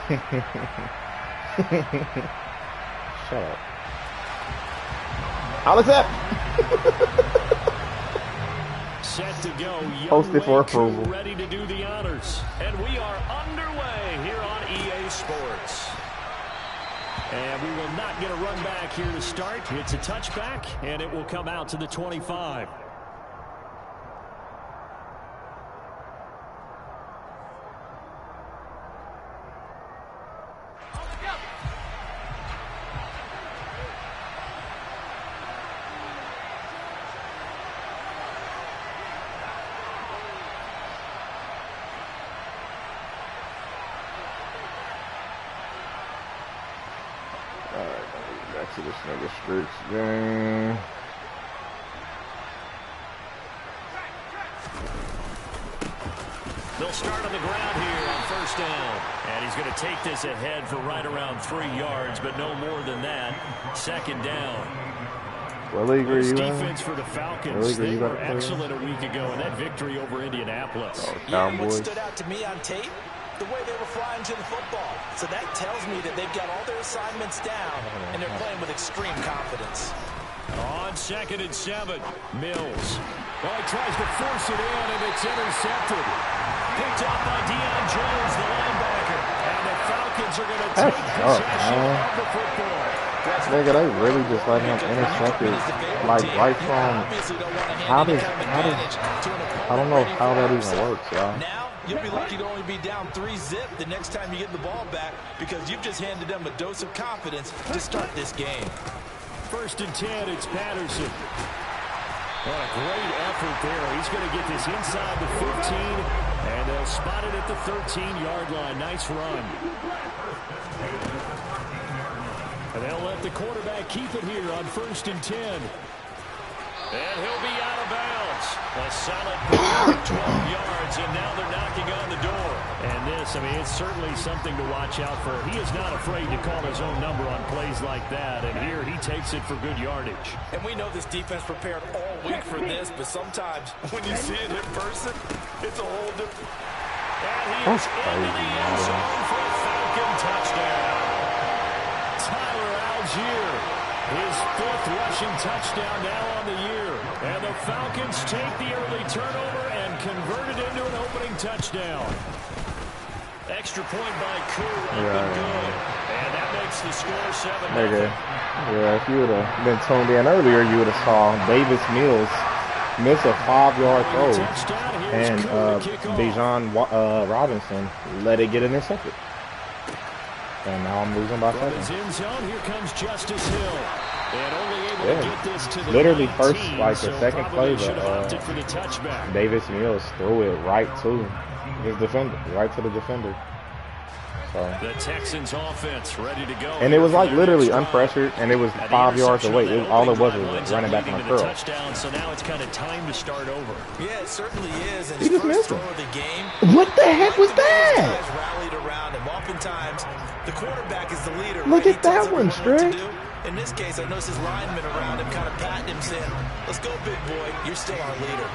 Shut up. How was that? Set to go. Posted for approval. Ready to do the honors. And we are underway here on EA Sports. And we will not get a run back here to start. It's a touchback, and it will come out to the 25. Back to this nigga streaks game. They'll start on the ground here on first down. And he's going to take this ahead for right around 3 yards, but no more than that. Second down. What league are you in? Defense for the Falcons. They were excellent a week ago in that victory over Indianapolis. Oh, Cowboys. What stood out to me on tape? The way they were flying to the football. So that tells me that they've got all their assignments down, and they're playing with extreme confidence. On 2nd and 7, Mills. Oh, he tries to force it in, and it's intercepted. Picked up by Deion Jones, the linebacker. And the Falcons are going to take possession of the football. Nigga, they really just let him intercept it, like right from. How does I don't know how that even works, y'all. You'll be lucky to only be down 3-0 the next time you get the ball back because you've just handed them a dose of confidence to start this game. 1st and 10, it's Patterson. What a great effort there. He's going to get this inside the 15, and they'll spot it at the 13-yard line. Nice run. And they'll let the quarterback keep it here on 1st and 10. And he'll be out of bounds. A solid 12 yards, and now they're knocking on the door. And this, I mean, it's certainly something to watch out for. He is not afraid to call his own number on plays like that, and here he takes it for good yardage. And we know this defense prepared all week for this, but sometimes when you see it in person, it's a whole different. And he is into the end zone for a Falcon touchdown. Tyler Algier, his 5th rushing touchdown now on the year. And the Falcons take the early turnover and convert it into an opening touchdown. Extra point by Koo. Good. And that makes the score 7-0. Yeah, if you would have been tuned in earlier, you would have saw Davis Mills miss a 5-yard throw. And Bijan Robinson let it get intercepted. And now I'm losing by 7. End zone, here comes Justice Hill. And only able to get this to the literally 19, first, like the second play that for the touchback. Davis Mills threw it right to his defender, right to the defender. So. The Texans offense ready to go. And it was like literally unpressured, and it was 5 yards away. All it was running back on the curl. Touchdown, so now it's kind of time to start over. Yeah, it certainly is. And he just missed him. The game, what the heck was that? Rallied around him. Oftentimes, the quarterback is the leader. Look at that one, Strick. In this case, I noticed his linemen around him kind of patting him, saying, "Let's go, big boy. You're still our leader."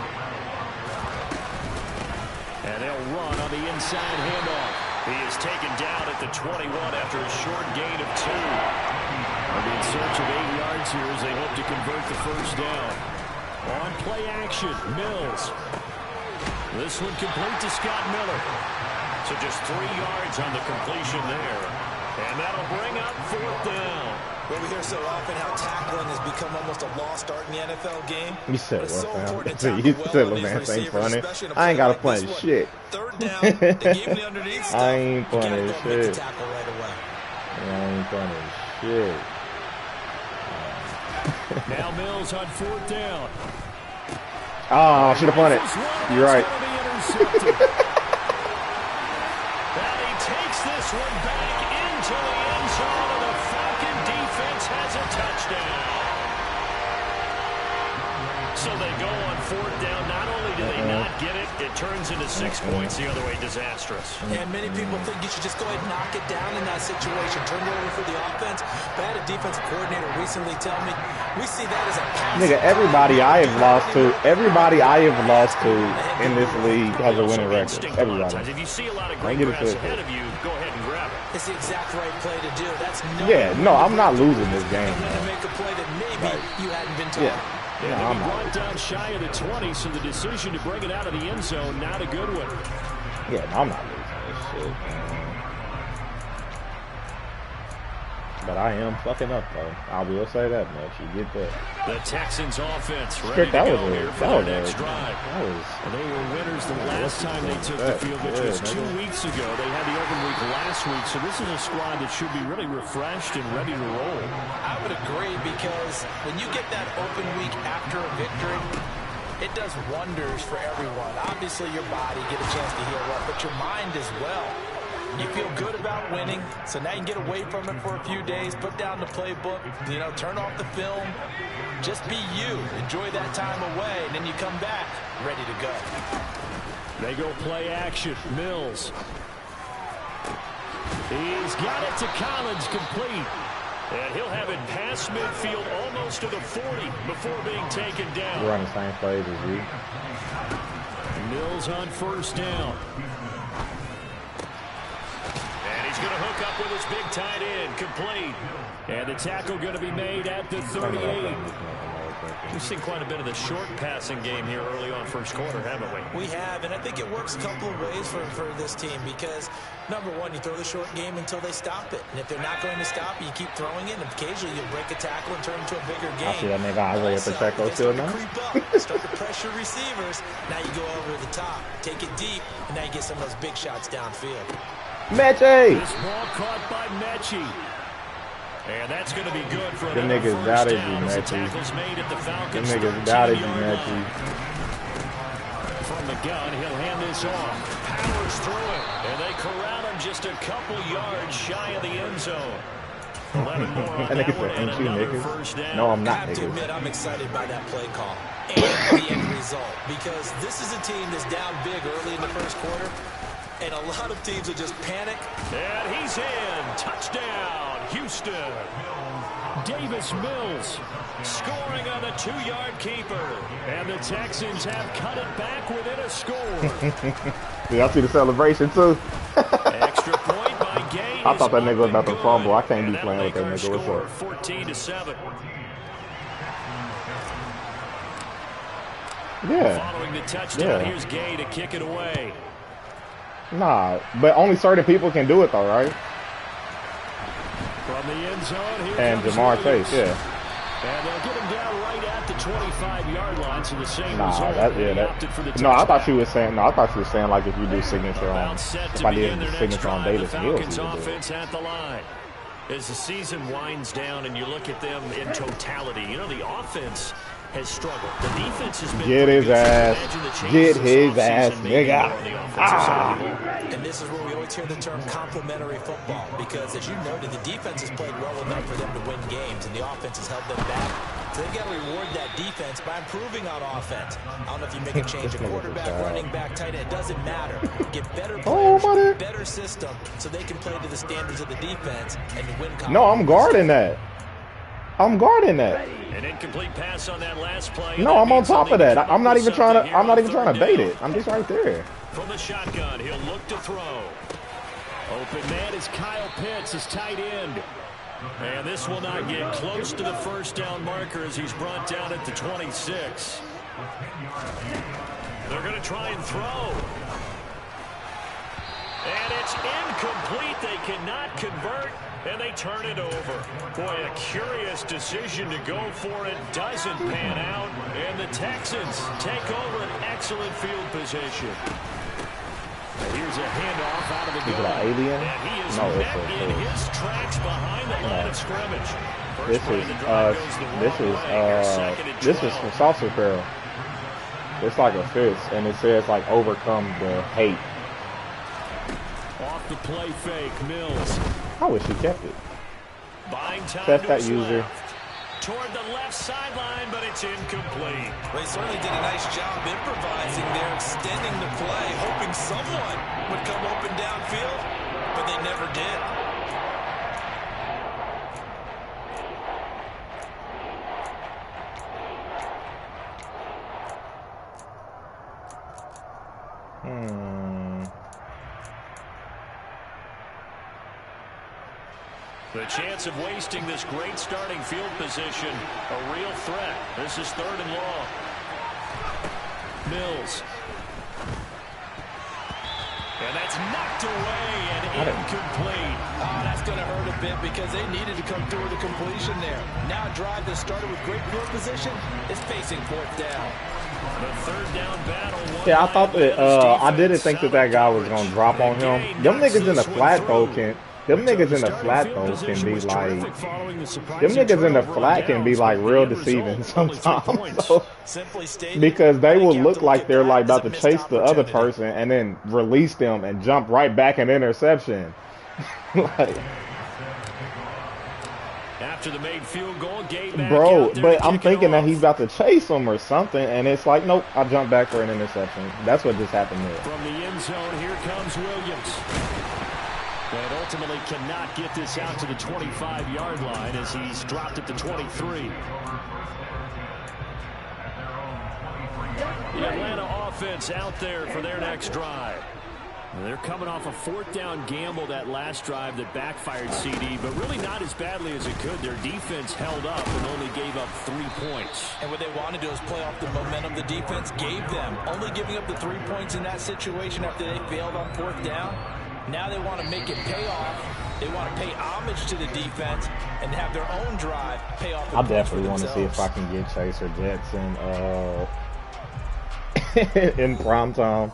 And they'll run on the inside handoff. He is taken down at the 21 after a short gain of 2. They'll be in search of 8 yards here as they hope to convert the first down. On play action, Mills. This one complete to Scott Miller. So just 3 yards on the completion there. And that'll bring up 4th down. Well, we hear so often how tackling has become almost a lost art in the NFL game. You said, well, man, ain't funny. I ain't got to play shit. 3rd down, they gave him the underneath stuff. I ain't playing shit. Tackle right away. I ain't playing shit. Now Mills on 4th down. Oh, should have punted. You're right. Well, he takes this one back into the end zone, and the Falcon defense has a touchdown. So they go on 4th down. Not only do they not get it, it turns into 6 points the other way. Disastrous. And many people think you should just go ahead and knock it down in that situation. Turn it over for the offense. But I had a defensive coordinator recently tell me, we see that as a pass. Nigga, everybody I have lost to in this league has a winning record. Everybody. If you see a lot of great grabs ahead of you, go ahead and grab it. It's the exact right play to do. That's no, I'm not losing this game. To make a play that maybe you hadn't been told. Yeah, I'm brought down shy of the 20, so the decision to bring it out of the end zone, not a good one. Yeah, no, I'm not losing this shit, man. But I am fucking up, though. I will say that much. You get that. The Texans offense ready to go here for their next drive. They were winners the last time they took the field, which was 2 weeks ago. They had the open week last week, so this is a squad that should be really refreshed and ready to roll. I would agree, because when you get that open week after a victory, it does wonders for everyone. Obviously, your body get a chance to heal up, but your mind as well. You feel good about winning, so now you can get away from it for a few days, put down the playbook, turn off the film, just be you. Enjoy that time away, and then you come back ready to go. They go play action. Mills. He's got it to Collins, complete. And he'll have it past midfield, almost to the 40 before being taken down. We're on the same plays as you. Mills on first down. He's going to hook up with his big tight end, complete. And the tackle going to be made at the 38. We've seen quite a bit of the short passing game here early on first quarter, haven't we? We have, and I think it works a couple of ways for this team, because, number one, you throw the short game until they stop it. And if they're not going to stop it, you keep throwing it, and occasionally you'll break a tackle and turn it into a bigger game. I see that nigga Isaiah Pacheco still now. Start to pressure receivers. Now you go over the top, take it deep, and now you get some of those big shots downfield. Mechie! This ball caught by Mechie. And that's going to be good for the niggas doubted you, Mechie. The niggas doubted you, Mechie. From the gun, he'll hand this off. Powers through it. And they corral him just a couple yards shy of the end zone. 11 more on that one, and another first down. No, I'm not, I have to admit, I'm excited by that play call and the end result, because this is a team that's down big early in the first quarter. And a lot of teams will just panic. And he's in. Touchdown, Houston. Davis Mills scoring on the 2-yard keeper. And the Texans have cut it back within a score. Yeah, I see the celebration, too. Extra point by Gaines. I thought that nigga was about to fumble. I can't be playing with that nigga. What's up? 14-7. Yeah. Following the touchdown, here's Gay to kick it away. Nah, but only certain people can do it, though, right? From the end zone, here and comes Jamar Williams. Chase, yeah. And they'll get him down right at the 25-yard line, so the same nah, result. No, I thought she was saying. No, I thought she was saying like if you do signature on, if I did signature on Davis Mills, Falcons offense at the line. As the season winds down and you look at them in totality, the offense has struggled. The defense has been get his ass, nigga. And this is where we always hear the term complementary football, because as you noted, the defense has played well enough for them to win games, and the offense has held them back. So they've got to reward that defense by improving on offense. I don't know if you make a change of quarterback, running back, tight end. It doesn't matter. Get better players, better system, so they can play to the standards of the defense and win. No, I'm guarding that. I'm guarding that. An incomplete pass on that last play. No, I'm on top of that. I'm not even trying to. I'm not even trying to bait it. I'm just right there. From the shotgun, he'll look to throw. Open man is Kyle Pitts, his tight end. And this will not get close to the first down marker as he's brought down at the 26. They're going to try and throw. And it's incomplete. They cannot convert, and they turn it over. Boy, a curious decision to go for it. Doesn't pan out, and the Texans take over an excellent field position. Here's a handoff out of the gun. Is it an alien? And he is no, met in his tracks behind the line of scrimmage. This is from Sauce Apparel. It's like a fist, and it says like overcome the hate. Off the play fake, Mills. I wish he kept it. Buying time Test to that his user. left. Toward the left sideline, but it's incomplete. They certainly did a nice job improvising there, extending the play, hoping someone would come open downfield, but they never did. The chance of wasting this great starting field position, a real threat. This is 3rd and long. Mills. And that's knocked away and incomplete. Oh, that's going to hurt a bit because they needed to come through with a completion there. Now a drive that started with great field position is facing 4th down. The 3rd down battle. Yeah, I thought that I didn't think that guy was gonna drop on him. Them niggas in the flat though can. Them niggas in the flat though can be like. Them niggas in the flat can be like real deceiving sometimes. So, because they will look like they're like about to chase the other person and then release them and jump right back an interception. Like. After the made field goal, bro, but I'm thinking that he's about to chase him or something, and it's like, nope, I jumped back for an interception. That's what just happened there. From the end zone, here comes Williams. But ultimately cannot get this out to the 25-yard line as he's dropped at the 23. The Atlanta offense out there for their next drive. They're coming off a 4th down gamble that last drive that backfired CD, but really not as badly as it could. Their defense held up and only gave up 3 points. And what they want to do is play off the momentum the defense gave them. Only giving up the 3 points in that situation after they failed on 4th down. Now they want to make it pay off. They want to pay homage to the defense and have their own drive pay off. I definitely want to see if I can get Chase or Jetson in prime time.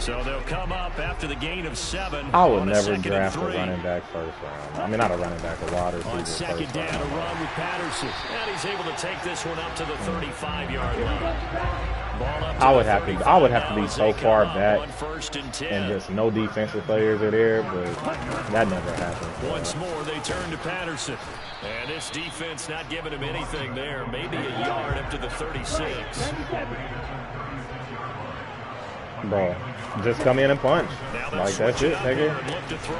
So they'll come up after the gain of 7. I would never draft a running back 1st round. I mean, not a running back, a wide receiver. On 2nd down, a run with Patterson. And he's able to take this one up to the 35-yard line. Ball up to I would have to be so far back and just no defensive players are there, but that never happens. Once more, they turn to Patterson. And this defense not giving him anything there. Maybe a yard up to the 36. Bro, just come in and punch. Like, that's it, nigga. Look to throw.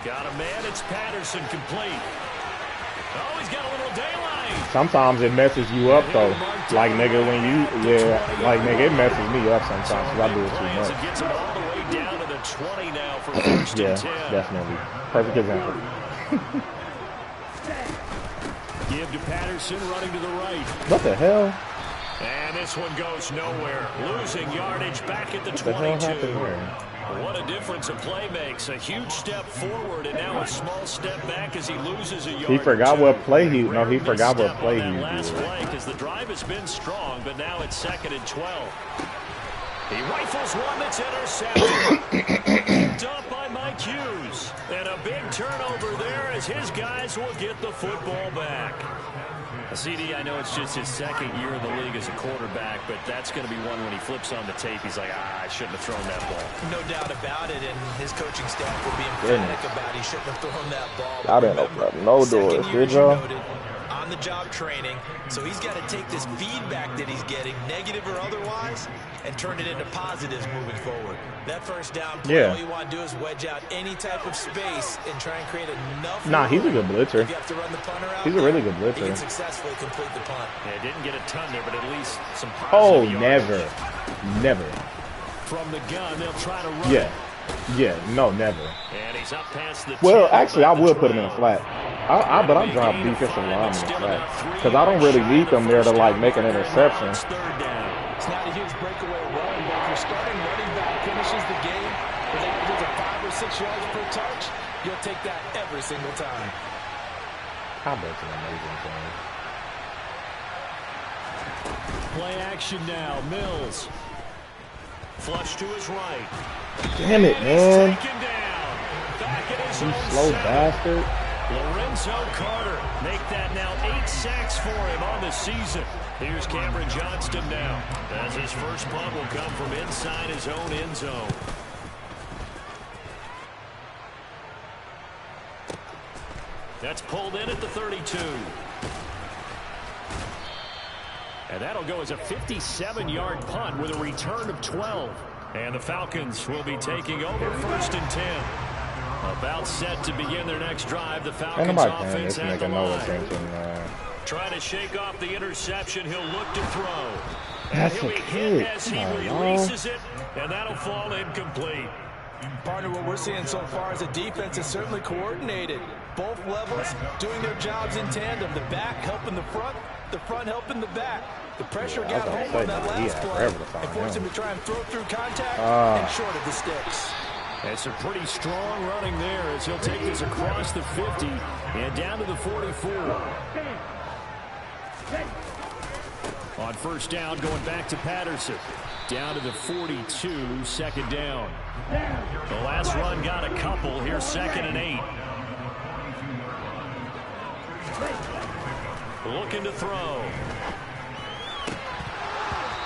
Got a man. It's Patterson complete. Oh, he's got a little daylight. Sometimes it messes you up, though. Like, nigga, when you, like, nigga, it messes me up sometimes because I do it too much. It gets him all the way down to the 20 now for 1st and 10. Definitely. Perfect example. Give to Patterson running to the right. What the hell? And this one goes nowhere. Losing yardage back at the 22. What a difference a play makes. A huge step forward and now a small step back as he loses a yard. He forgot what play he forgot what play he did. Last play because the drive has been strong, but now it's 2nd and 12. He rifles one that's intercepted. Picked up by Mike Hughes. And a big turnover there as his guys will get the football back. CD, I know it's just his 2nd year in the league as a quarterback, but that's going to be one when he flips on the tape. He's like, I shouldn't have thrown that ball. No doubt about it, and his coaching staff will be emphatic about he shouldn't have thrown that ball. I didn't open up no doors, did y'all? On-the-job training, so he's got to take this feedback that he's getting, negative or otherwise, and turn it into positives moving forward. That 1st down play, all you want to do is wedge out any type of space and try and create enough. Nah, he's a good blitzer. If you have to run the punter out, he's a really good blitzer. He can successfully complete the punt. Yeah, didn't get a ton there, but at least some positive. Oh, yardage. never. From the gun, they'll try to run. Yeah, no, never. And he's up past the well, actually, I will put him in a flat. But I drop defensive line in the flat because I don't really need them there to like make an interception. It's not a huge breakaway run, but if your starting running back finishes the game with averages of 5 or 6 yards per touch, you'll take that every single time. I bet it's an amazing thing. Play action now. Mills. Flush to his right. Damn it, man. You slow bastard. Lorenzo Carter make that now 8 sacks for him on the season. Here's Cameron Johnston now as his first punt will come from inside his own end zone. That's pulled in at the 32. And that'll go as a 57-yard punt with a return of 12. And the Falcons will be taking over 1st and 10. About set to begin their next drive. The Falcons offense at the line. Trying to shake off the interception. He'll look to throw. That's he'll a be hit kick. as he releases it, and that'll fall incomplete. Partner, what we're seeing so far is a defense is certainly coordinated. Both levels doing their jobs in tandem. The back helping the front helping the back. The pressure got home on that last play and forced him to try and throw through contact and short of the sticks. That's a pretty strong running there as he'll take this across the 50 and down to the 44. On first down, going back to Patterson. Down to the 42, second down. The last run got a couple. Here's 2nd and 8. Looking to throw.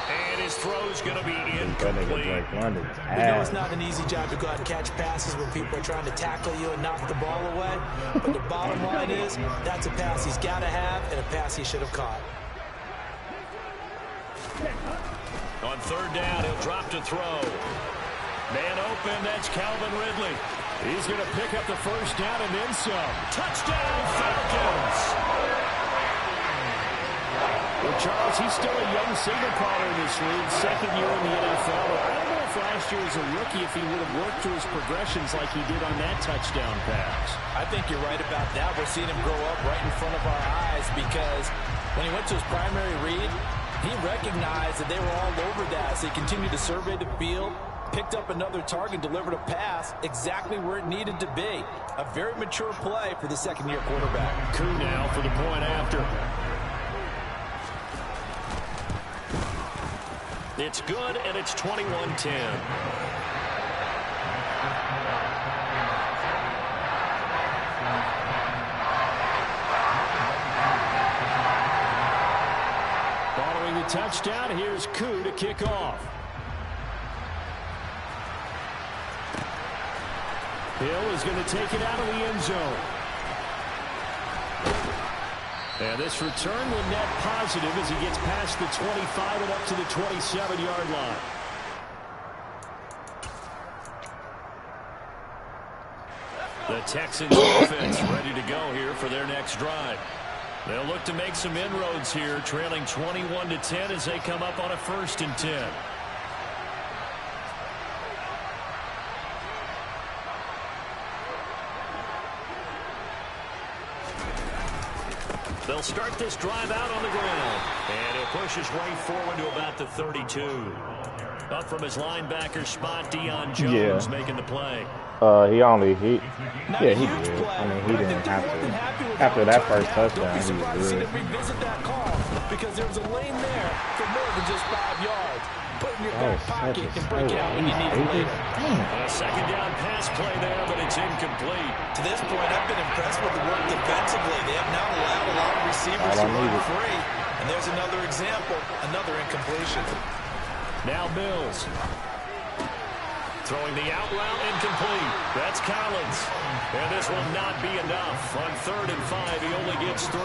And his throw's going to be incomplete. We know it's not an easy job to go out and catch passes when people are trying to tackle you and knock the ball away. But the bottom line is, that's a pass he's got to have and a pass he should have caught. On third down, he'll drop to throw. Man open, that's Calvin Ridley. He's going to pick up the first down and then some. Touchdown, Falcons! Well, Charles, he's still a young signal caller in this league, 2nd year in the NFL. I don't know if last year as a rookie, if he would have worked through his progressions like he did on that touchdown pass. I think you're right about that. We're seeing him grow up right in front of our eyes because when he went to his primary read, he recognized that they were all over that, so he continued to survey the field, picked up another target, delivered a pass exactly where it needed to be. A very mature play for the second-year quarterback. Coup now for the point after. It's good, and it's 21-10. Touchdown. Here's Koo to kick off. Hill is going to take it out of the end zone. And this return will net positive as he gets past the 25 and up to the 27-yard line. The Texans offense ready to go here for their next drive. They'll look to make some inroads here, trailing 21-10 as they come up on a 1st and 10. They'll start this drive out on the ground. And he'll push his way forward to about the 32. Up from his linebacker spot, Deion Jones making the play. He did. I mean, he didn't have to. After that first touchdown, he was good. Revisit that call because there was a lane there for more than just 5 yards. Put in your back pocket and break out when you need to leave. A second down pass play there, but it's incomplete. To this point, I've been impressed with the work defensively. They have now allowed a lot of receivers to run free. And there's another example, another incompletion. Now Mills. Throwing the out route, incomplete. That's Collins. And this will not be enough. On 3rd and 5, he only gets 3.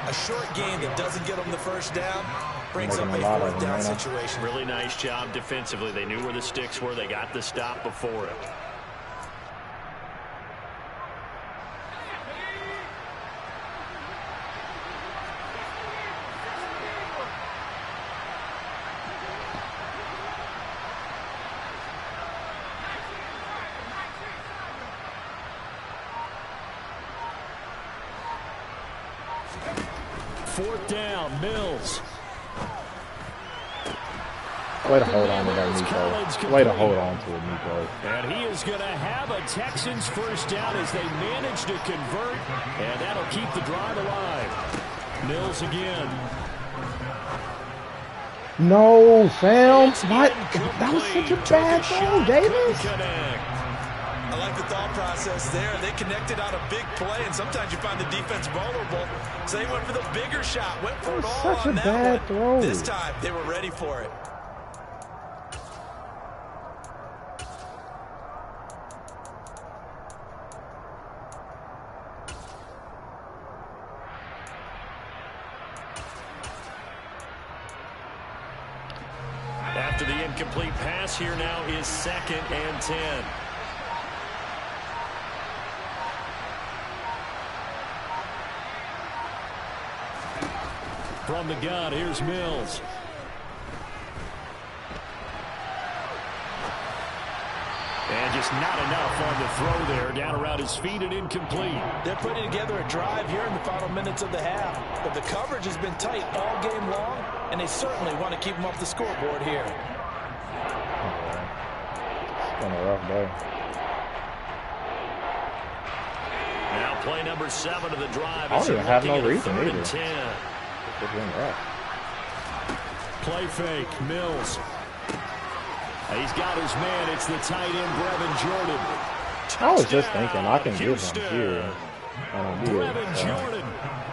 A short game that doesn't get him the first down brings up a 4th down situation. Really nice job defensively. They knew where the sticks were. They got the stop before it. Fourth down, Mills. Way to hold on to that, Nico. Way to hold on to it, Nico. And he is going to have a Texans first down as they manage to convert, and that'll keep the drive alive. Mills again. No, Sam. What? That was such a bad throw, Davis. I like the thought process there. They connected on a big play, and sometimes you find the defense vulnerable. So they went for the bigger shot, went for it all on that one. This time, they were ready for it. After the incomplete pass, here now is 2nd and 10. From the gun, here's Mills. And just not enough on the throw there. Down around his feet and incomplete. They're putting together a drive here in the final minutes of the half. But the coverage has been tight all game long, and they certainly want to keep them off the scoreboard here. It's been a rough day. Now play number 7 of the drive. I don't even have no reason either. 10. It's been rough. Play fake, Mills. He's got his man. It's the tight end, Brevin Jordan. I was just thinking I can give him here. Brevin Jordan,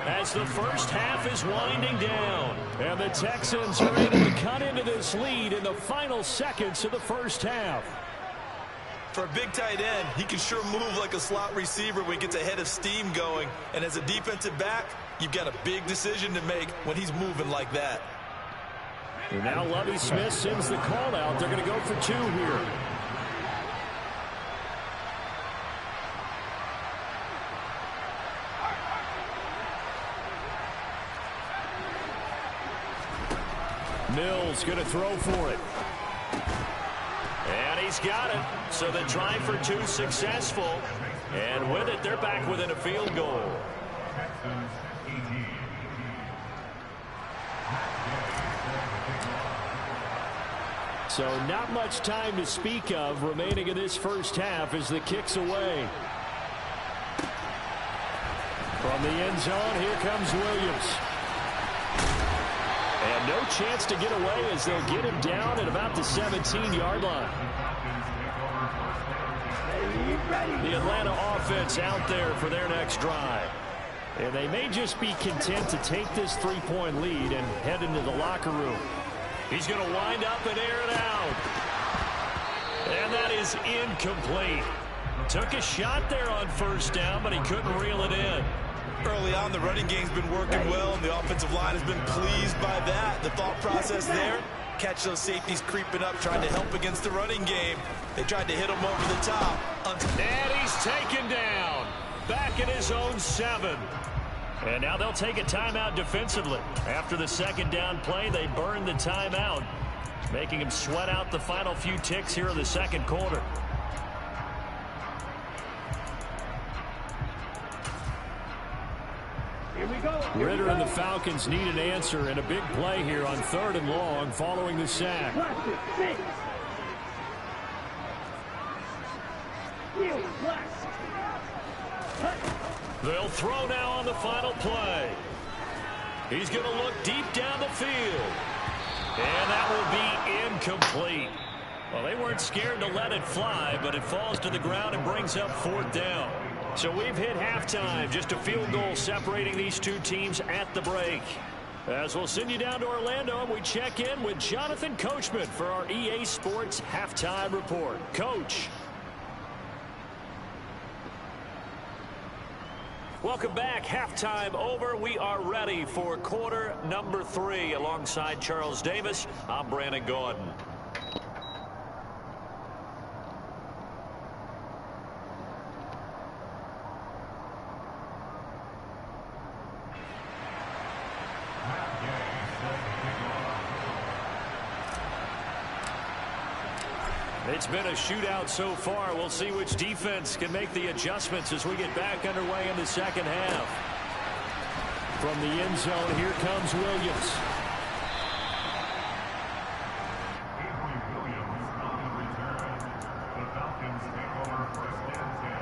as the first half is winding down. And the Texans are able to cut into this lead in the final seconds of the first half. For a big tight end, he can sure move like a slot receiver when he gets a head of steam going. And as a defensive back, you've got a big decision to make when he's moving like that. Now Lovie Smith sends the call out. They're going to go for 2 here. Mills going to throw for it. And he's got it. So the try for 2 successful. And with it, they're back within a field goal. So not much time to speak of remaining in this first half as the kick's away. From the end zone, here comes Williams. And no chance to get away as they'll get him down at about the 17-yard line. The Atlanta offense out there for their next drive. And they may just be content to take this 3-point lead and head into the locker room. He's going to wind up and air it out. And that is incomplete. Took a shot there on first down, but he couldn't reel it in. Early on, the running game's been working well, and the offensive line has been pleased by that. The thought process there, catch those safeties creeping up, trying to help against the running game. They tried to hit him over the top. And he's taken down. Back in his own 7. And now they'll take a timeout defensively. After the second down play, they burn the timeout, making him sweat out the final few ticks here in the second quarter. Here we go. Ritter and the Falcons need an answer and a big play here on 3rd and long following the sack. They'll throw now on the final play. He's going to look deep down the field. And that will be incomplete. Well, they weren't scared to let it fly, but it falls to the ground and brings up 4th down. So we've hit halftime. Just a field goal separating these two teams at the break. As we'll send you down to Orlando, and we check in with Jonathan Coachman for our EA Sports Halftime Report. Coach. Welcome back. Halftime over. We are ready for quarter number 3. Alongside Charles Davis, I'm Brandon Gordon. It's been a shootout so far. We'll see which defense can make the adjustments as we get back underway in the second half. From the end zone, here comes Williams. The Falcons take over 1st and 10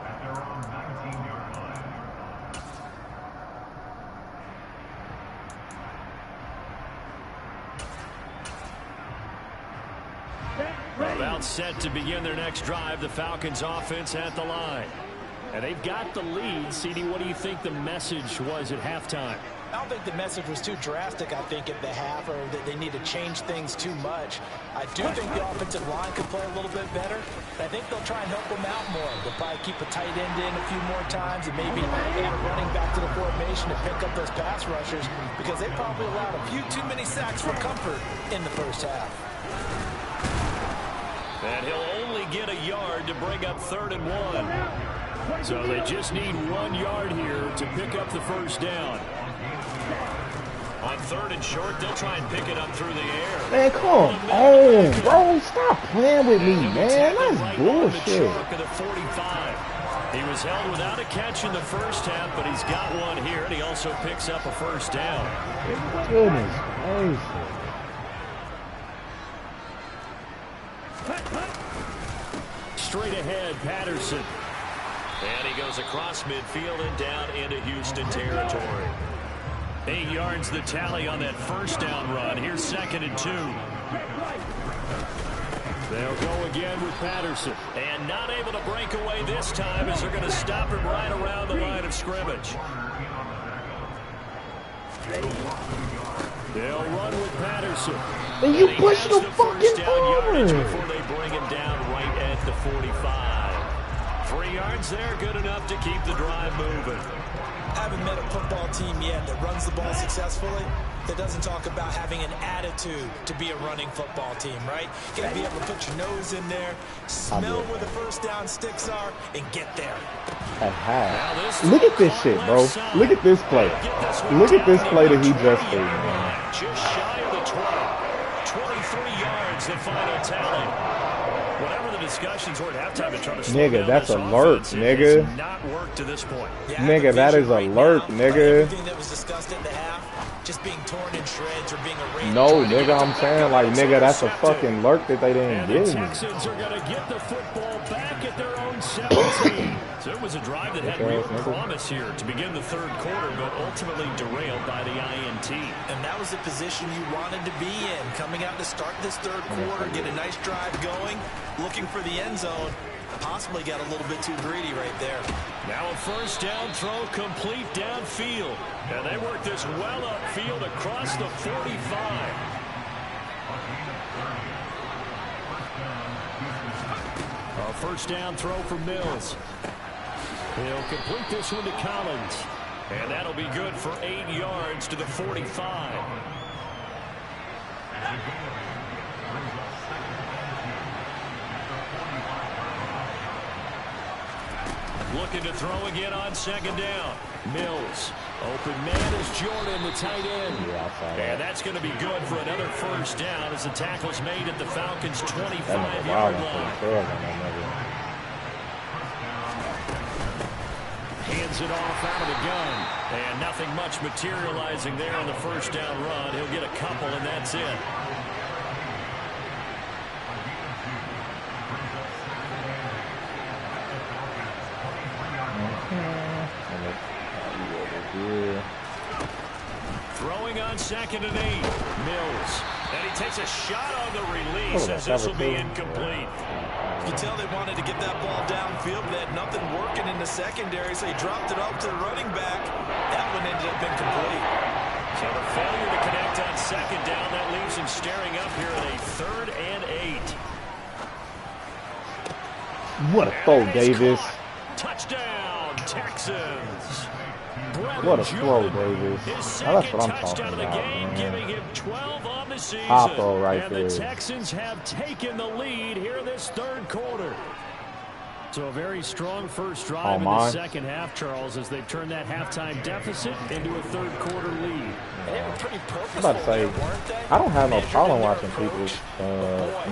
at their own 19-yard line. About set to begin their next drive, the Falcons offense at the line. And they've got the lead. CD, what do you think the message was at halftime? I don't think the message was too drastic, I think, at the half, or that they need to change things too much. I do think the offensive line could play a little bit better. I think they'll try and help them out more. They'll probably keep a tight end in a few more times and maybe add a running back to the formation to pick up those pass rushers, because they probably allowed a few too many sacks for comfort in the first half. And he'll only get a yard to bring up 3rd and 1. So they just need 1 yard here to pick up the first down. On 3rd and short, they'll try and pick it up through the air. Man, come on, bro. Stop playing with me, man. That's bullshit. He was held without a catch in the first half, but he's got one here, and he also picks up a first down. Goodness gracious. Straight ahead, Patterson. And he goes across midfield and down into Houston territory. 8 yards the tally on that first down run. Here's 2nd and 2. They'll go again with Patterson. And not able to break away this time as they're going to stop him right around the line of scrimmage. They'll run with Patterson. And you push the fucking forward forward. before they bring him down right at the 45. 3 yards there, good enough to keep the drive moving. I haven't met a football team yet that runs the ball successfully that doesn't talk about having an attitude to be a running football team, right? You got to be able to put your nose in there, smell where the first down sticks are, and get there. Look at this shit, bro. Look at this play. Look at this play that he just did, man. Just shy of the 20. 23 yards, the final tally. Whatever the discussions were at halftime to try to slow down that's this alert, offense, nigga. it has not worked to this point. Yeah, Nigga, that is alert, nigga. Everything that was discussed in the half, just being torn in shreds or being erased. No, nigga, I'm saying, like, nigga, that's a fucking alert that they didn't And give the me. Texans are going to get the football back at their own 17. So it was a drive that had real promise here to begin the 3rd quarter, but ultimately derailed by the INT. And that was the position you wanted to be in, coming out to start this 3rd quarter, get a nice drive going, looking for the end zone. Possibly got a little bit too greedy right there. Now a first down throw complete downfield. And they work this well upfield across the 45. A first down throw for Mills. He'll complete this one to Collins. And that'll be good for 8 yards to the 45. Looking to throw again on 2nd down. Mills. Open man is Jordan, the tight end. And that's going to be good for another first down as the tackle's made at the Falcons' 25-yard line. Hands it off out of the gun. And nothing much materializing there on the first down run. He'll get a couple, and that's it. Throwing on 2nd and 8. Mills. And he takes a shot on the release as this will be incomplete. You can tell they wanted to get that ball downfield, but they had nothing working in the secondary, so he dropped it up to the running back. That one ended up incomplete. So the failure to connect on 2nd down, that leaves him staring up here at a 3rd and 8. What a throw, Davis. Touchdown, Texans. What a throw, Davis. Now that's what I'm talking about, man. Giving him 12 on the season. Hot throw right and there. the Texans have taken the lead here in this 3rd quarter. So a very strong first drive in the second half, Charles, as they've turned that halftime deficit into a 3rd quarter lead. They were pretty I'm purposeful about to say, there, weren't they? I don't have no problem Measuring watching their people approach.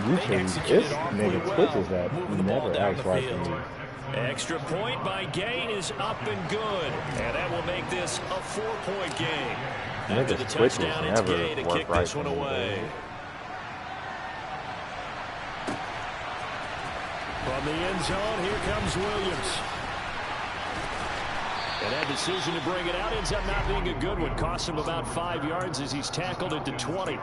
YouTube. It's nigga Twitches that never ask right for me. Extra point by Gain is up and good. And that will make this a 4-point game. After the touchdown, it's Gain to kick this one away. From the end zone, here comes Williams. And that decision to bring it out ends up not being a good one. Costs him about 5 yards as he's tackled at the 20.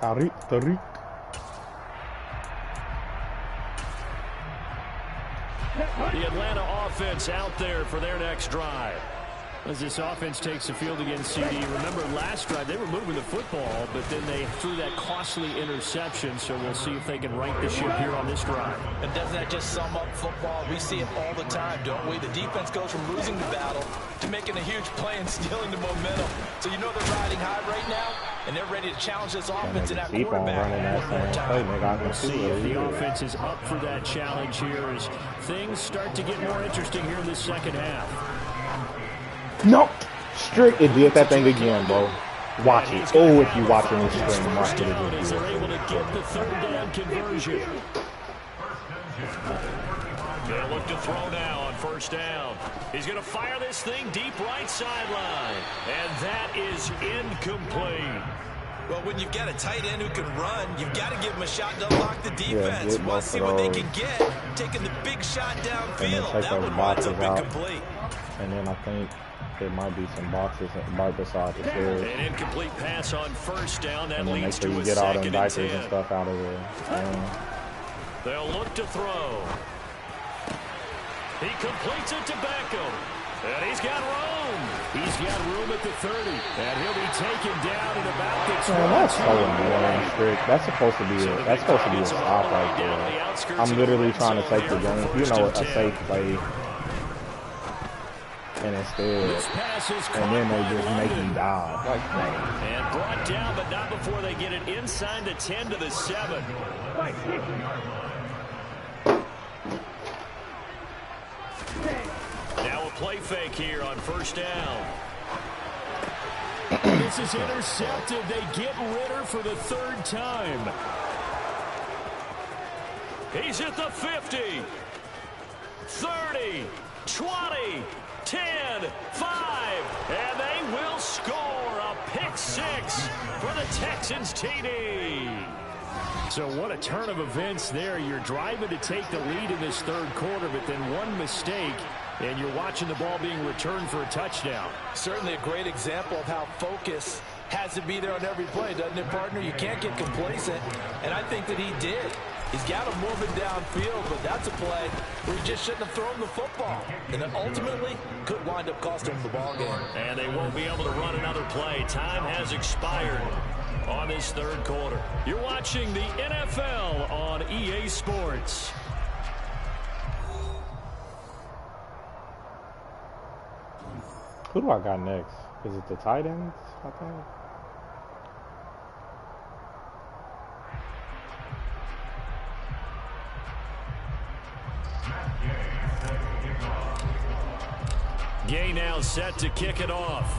Tariq. The Atlanta offense out there for their next drive. As this offense takes the field against CD. Remember last drive they were moving the football, but then they threw that costly interception. So we'll see if they can right the ship here on this drive. And doesn't that just sum up football? We see it all the time, don't we? The defense goes from losing the battle to making a huge play and stealing the momentum. So you know they're riding high right now, and they're ready to challenge this offense and that quarterback one more time. We'll see if the offense is up for that challenge here as things start to get more interesting here in this second half. No, strict. It did that thing again, bro. Watch it. Oh, if you watching this stream, watch it again. They're able to get the third down conversion. They'll look to throw now on first down. He's going to fire this thing deep right sideline. And that is incomplete. Well, when you've got a tight end who can run, you've got to give him a shot to unlock the defense. Yeah, Want to see what they can get. Taking the big shot downfield. That one winds up incomplete. And then I think there might be some boxes right beside the stairs. An incomplete pass on first down. That and then leads make sure to you a get all them second diapers and and 10. stuff out of there. They'll look to throw. He completes it to Beckham. And he's got room. He's got room at the 30. And he'll be taken down at about the 20. Man, that's so annoying, strict. That's supposed to be a stop right there. I'm literally trying to take the game. You know, a safe play. And instead, and then they just make me die. Like, and brought down, but not before they get it inside the 10 to the 7. Now a play fake here on first down. This is intercepted. They get Ritter for the third time. He's at the 50, 30, 20, 10, 5, and they will score a pick six for the Texans TD. So what a turn of events there. You're driving to take the lead in this third quarter, but then one mistake, and you're watching the ball being returned for a touchdown. Certainly a great example of how focus has to be there on every play, doesn't it, partner? You can't get complacent, and I think that he did. He's got him moving downfield, but that's a play where he just shouldn't have thrown the football. And then ultimately could wind up costing him the ball game. And they won't be able to run another play. Time has expired on this third quarter. You're watching the NFL on EA Sports. who do I got next? Is it the tight ends, I think? Gay now set to kick it off.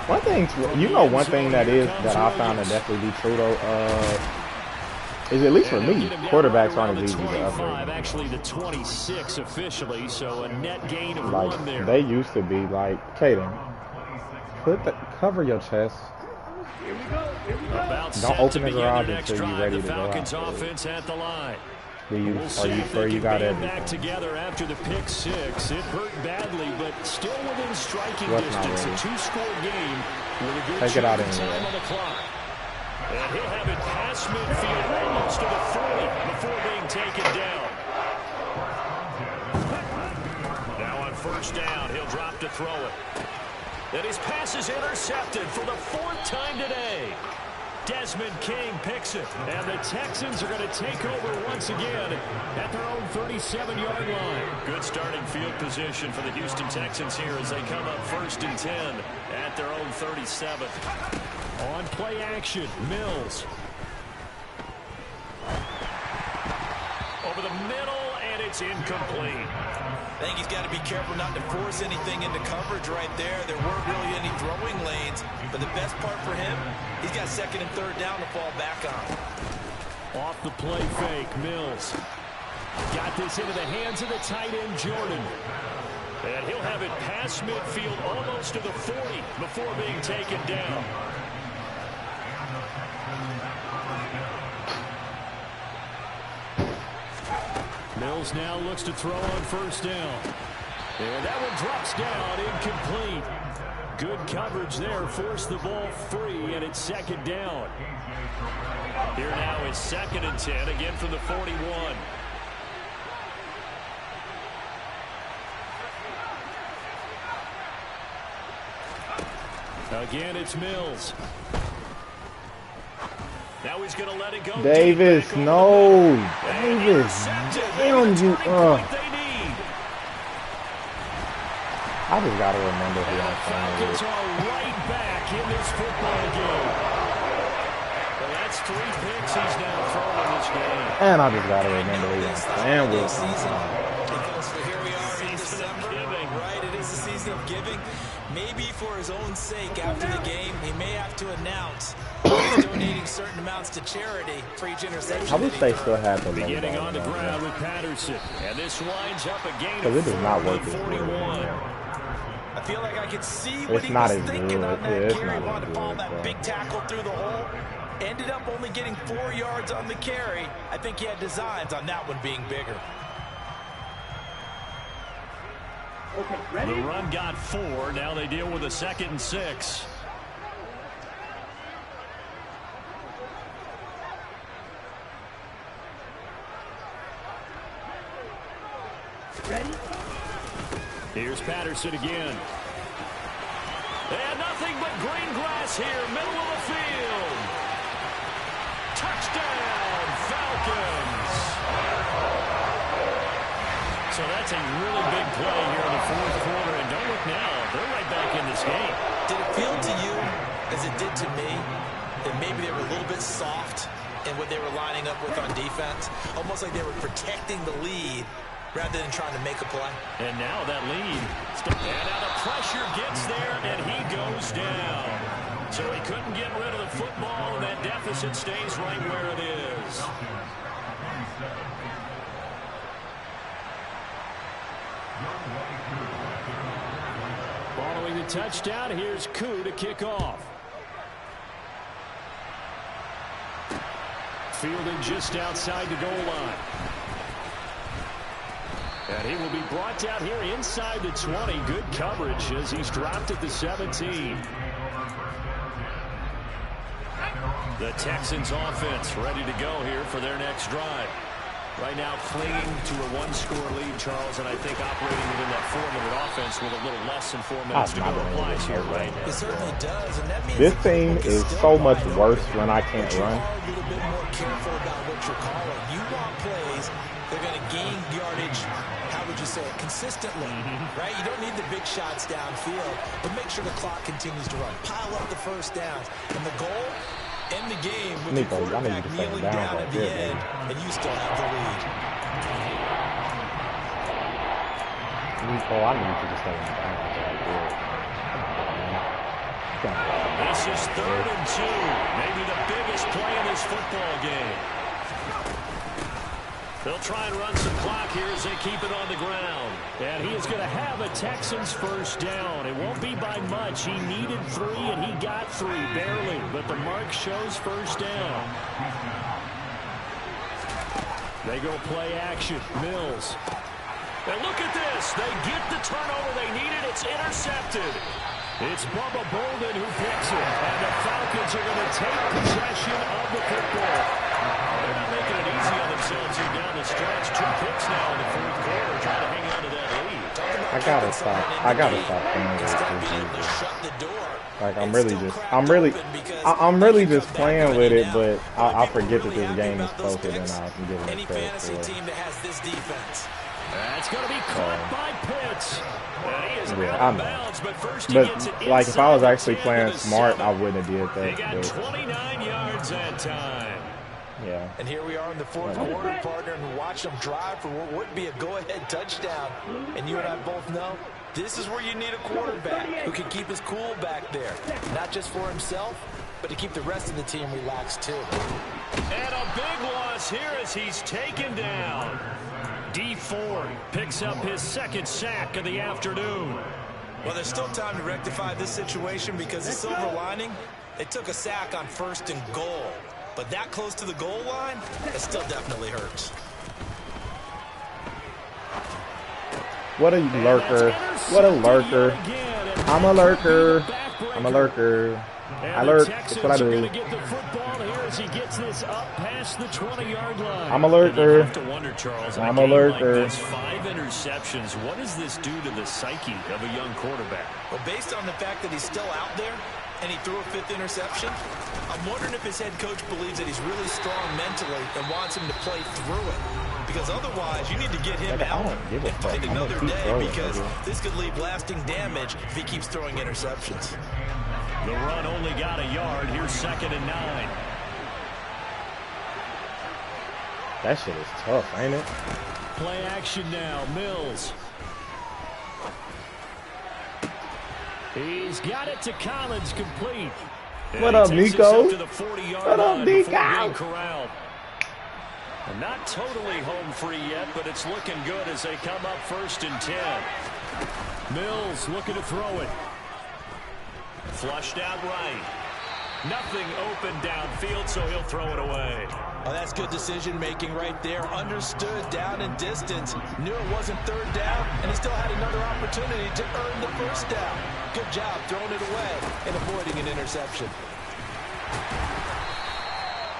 One thing, one thing that I found to definitely be true though, is at least for me, quarterbacks aren't as easy to upgrade. Actually, the 26 officially, so a net gain of one there. They used to be like, Caden, cover your chest. Don't open the garage until you're ready to go out. Falcons offense at the line. Are you sure you got everything? Back together after the pick six. It hurt badly, but still within striking distance. A two-score game with a good time on the clock. And he'll have it past midfield almost to the 40 before being taken down. Now on first down, he'll drop to throw it. And his pass is intercepted for the fourth time today. Desmond King picks it, and the Texans are going to take over once again at their own 37-yard line. Good starting field position for the Houston Texans here as they come up 1st and 10 at their own 37. On play action, Mills. Over the middle, and it's incomplete. I think he's got to be careful not to force anything into coverage right there. There weren't really any throwing lanes, but the best part for him, he's got 2nd and 3rd down to fall back on. Off the play fake, Mills. Got this into the hands of the tight end, Jordan. And he'll have it past midfield almost to the 40 before being taken down. Mills now looks to throw on first down. And that one drops down, incomplete. Good coverage there, forced the ball free, and it's 2nd down. Here now is 2nd and 10, again from the 41. Again, it's Mills. Now he's going to let it go. Davis, no. Davis, damn you. I just got to remember who I'm Falcons are right back in this football game. Well, that's That's 3 picks he's now thrown in this game. And I just got to remember he was playing with me. Because here we are in December, right? It is the season of giving. Maybe for his own sake, after the game, he may have to announce he's donating certain amounts to charity for each interception. I wish they still had the Beginning logo on the ground with Patterson. And this winds up a gain because of it does not work as 41. good. I feel like I could see what It's he not was as thinking good. on that Yeah, it's carry. not as Wanted to follow good, that bro. big tackle through the hole. Ended up only getting 4 yards on the carry. I think he had designs on that one being bigger. The run got 4. Now they deal with a 2nd and 6. Ready? Here's Patterson again. And nothing but green grass here, middle of the field. Touchdown, Falcons. So that's a really big play here in the 4th quarter. And don't look now, they're right back in this game. Did it feel to you, as it did to me, that maybe they were a little bit soft in what they were lining up with on defense? Almost like they were protecting the lead rather than trying to make a play. And now that lead. And now the pressure gets there, and he goes down. So he couldn't get rid of the football, and that deficit stays right where it is. Following the touchdown, here's Koo to kick off. Fielded just outside the goal line. And he will be brought down here inside the 20. Good coverage as he's dropped at the 17. The Texans offense ready to go here for their next drive. Right now clinging to a 1-score lead, Charles, and I think operating within that 4-minute offense with a little less than 4 minutes to go applies here, right? It certainly does, and that means This team is so much worse when I can't run. a little bit more careful about what you're calling. You want plays, they're going to gain yardage, how would you say it, consistently, right? You don't need the big shots downfield, but make sure the clock continues to run. Pile up the first downs, and the goal, end the game with the quarterback kneeling down at the end, and you still have the lead. Oh, I need to just stay in the bounds right there. This is 3rd and 2. Maybe the biggest play in this football game. They'll try and run some clock here as they keep it on the ground. And he is going to have a Texans first down. It won't be by much. He needed 3, and he got 3, barely. But the mark shows first down. They go play action. Mills. And look at this. They get the turnover they needed. It's intercepted. It's Bubba Bolden who picks it. And the Falcons are going to take possession of the football. They're not making it easy on themselves here down the stretch. 2 picks now in the 4th quarter, trying to hang on to that lead. I gotta stop playing with this. Like I'm really just playing with it, but I forget that this game is closer than I'm giving Any it credit fantasy for. team that has this defense. That's going to be caught by Pitts. And he is Yeah, out I of know. bounds, but first he gets it But like if I was inside actually the 10 playing to the smart, 7. I wouldn't have They did got that. 29 yards that time. Yeah. And here we are in the 4th quarter, partner, and watch them drive for what would be a go-ahead touchdown. And you and I both know this is where you need a quarterback who can keep his cool back there. Not just for himself, but to keep the rest of the team relaxed too. And a big loss here as he's taken down. D Ford picks up his 2nd sack of the afternoon. Well, there's still time to rectify this situation because the silver lining, they took a sack on 1st and goal. But that close to the goal line, it still definitely hurts. What a lurker. What a lurker. I'm a lurker. I'm a lurker. I lurk. That's what I do. Get the football here as he gets this up past the 20-yard line. I'm a lurker. You have to wonder, Charles, I'm a lurker. Like this, 5 interceptions. What does this do to the psyche of a young quarterback? Well, based on the fact that he's still out there and he threw a 5th interception, I'm wondering if his head coach believes that he's really strong mentally and wants him to play through it. Because otherwise, you need to get him out and find another day because this could leave lasting damage if he keeps throwing interceptions. The run only got a yard. Here's 2nd and 9. That shit is tough, ain't it? Play action now, Mills. He's got it to Collins, complete. What up, Nico? What up, Nico? Not totally home free yet, but it's looking good as they come up 1st and 10. Mills looking to throw it. Flushed out right. Nothing open downfield, so he'll throw it away. Oh, that's good decision-making right there. Understood down and distance. Knew it wasn't 3rd down, and he still had another opportunity to earn the 1st down. Good job throwing it away and avoiding an interception.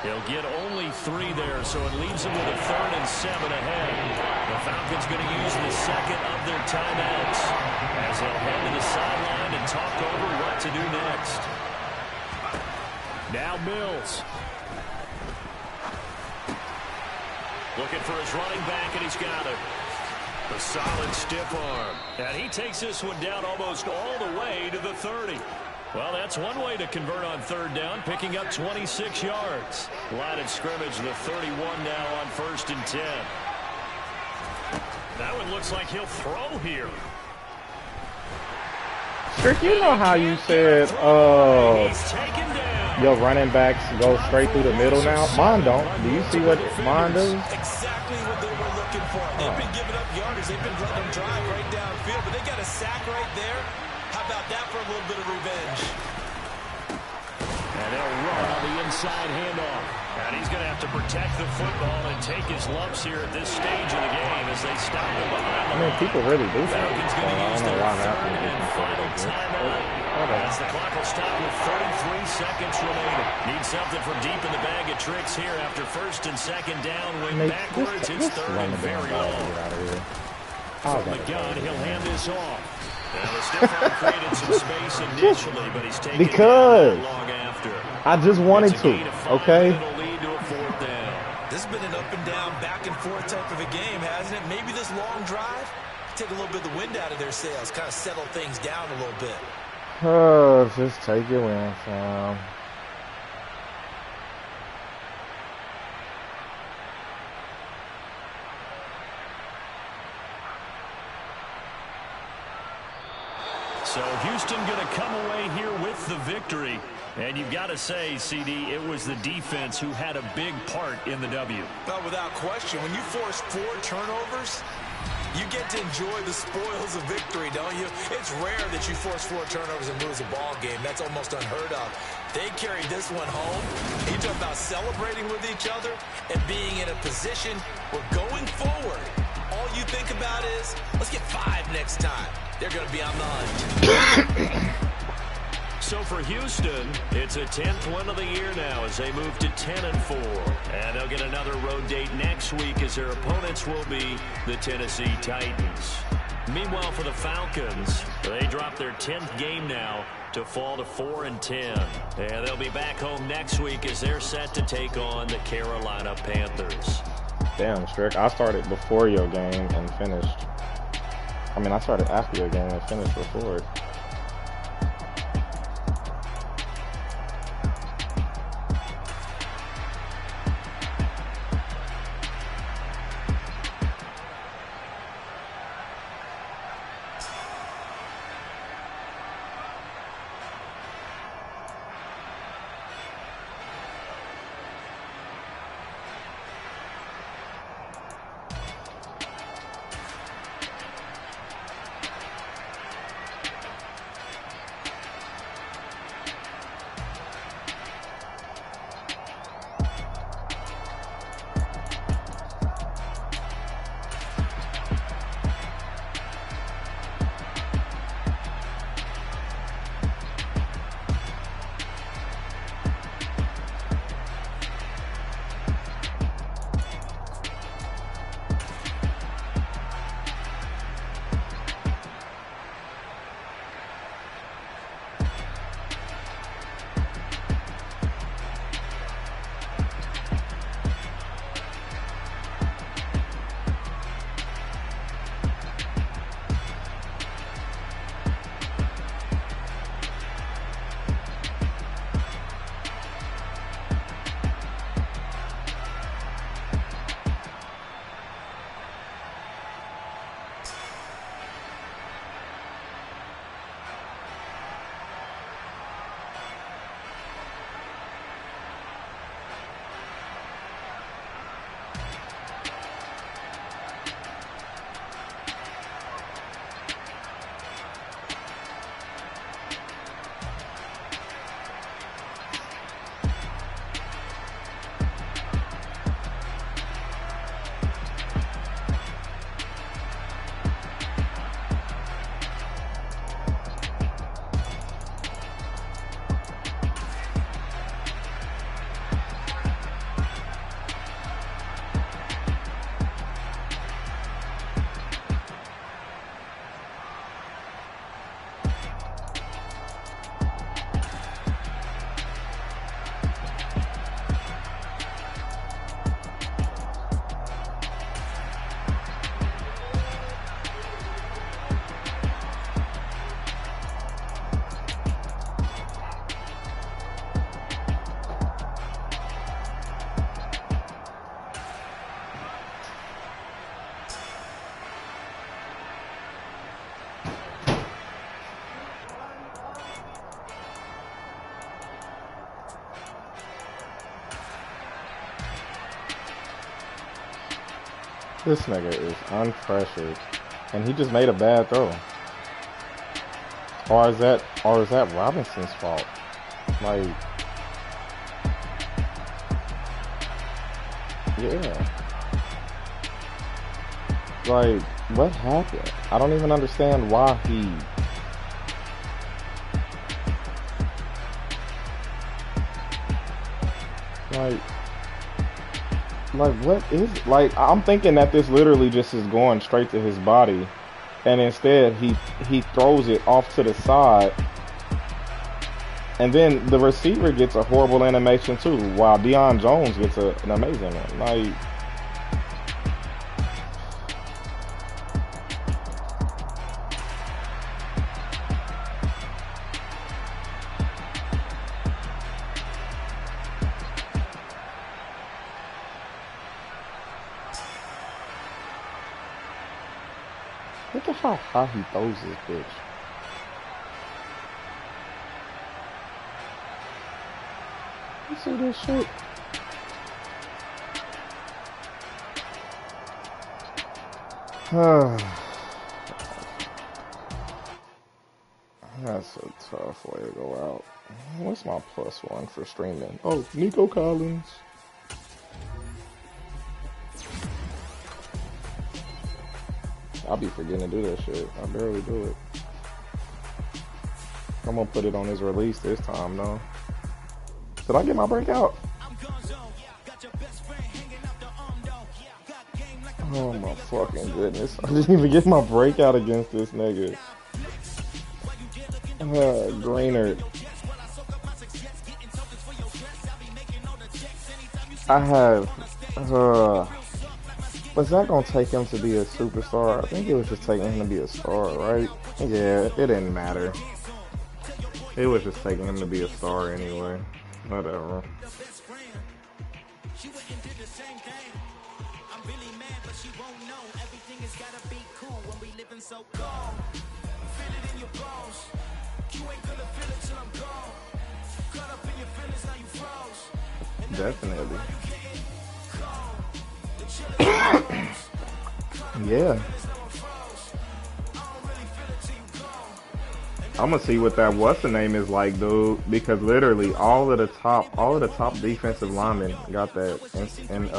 He'll get only 3 there, so it leaves him with a 3rd and 7 ahead. The Falcons going to use the 2nd of their timeouts as they'll head to the sideline and talk over what to do next. Now Mills. Looking for his running back, and he's got it. A solid stiff arm. And he takes this one down almost all the way to the 30. Well, that's one way to convert on 3rd down, picking up 26 yards. Line of scrimmage, the 31 now on 1st and 10. That one looks like he'll throw here. Trick, you know how you said, your running backs go straight through the middle now? Mine don't. Do you see what mine does? Exactly what they were looking for. They've been giving up yardage. They've been letting them drive right downfield, but they got a sack right there. How about that for a little bit of revenge? And they'll run on the inside handoff. And he's going to have to protect the football and take his lumps here at this stage of the game as they stop him behind the line. People really do that. Falcons going to use their 3rd and final timeout. As the clock will stop with 33 seconds remaining. Need something from deep in the bag of tricks here after 1st and 2nd down. Went backwards. It's 3rd and very long. From the gun, he'll hand this off. Now the stiff arm created some space initially, but he's taken because long after. I just wanted to, okay? This has been an up and down, back and forth type of a game, hasn't it? Maybe this long drive, take a little bit of the wind out of their sails, kind of settle things down a little bit. Oh, just take your win, fam. So Houston going to come away here with the victory. And you've got to say, CD, it was the defense who had a big part in the W. Well, without question, when you force 4 turnovers, you get to enjoy the spoils of victory, don't you? It's rare that you force 4 turnovers and lose a ball game. That's almost unheard of. They carried this one home. You talk about celebrating with each other and being in a position where going forward, all you think about is, let's get 5 next time. They're going to be on the hunt. So for Houston, it's a 10th win of the year now as they move to 10-4. And they'll get another road date next week as their opponents will be the Tennessee Titans. Meanwhile, for the Falcons, they drop their 10th game now to fall to 4-10. And they'll be back home next week as they're set to take on the Carolina Panthers. Damn, Strick, I started before your game and finished. I mean, I started after your game and finished before it. This nigga is unpressured, and he just made a bad throw. Or is that Robinson's fault? Like, yeah. Like, what happened? I don't even understand why he. Like what is like? I'm thinking that this literally just is going straight to his body, and instead he throws it off to the side, and then the receiver gets a horrible animation too, while Deion Jones gets an amazing one. Like, look at how high he throws this bitch. You see this shit? That's a tough way to go out. What's my +1 for streaming? Oh, Nico Collins. I'll be forgetting to do that shit. I barely do it. I'm gonna put it on his release this time, though. Did I get my breakout? Oh my fucking goodness. I didn't even get my breakout against this nigga. Greener. I have, was that gonna take him to be a superstar? I think it was just taking him to be a star, right? Yeah, it didn't matter. It was just taking him to be a star anyway. Whatever. Definitely. Yeah. I'm gonna see what that what's the name is like, dude, because literally all of the top defensive linemen got that in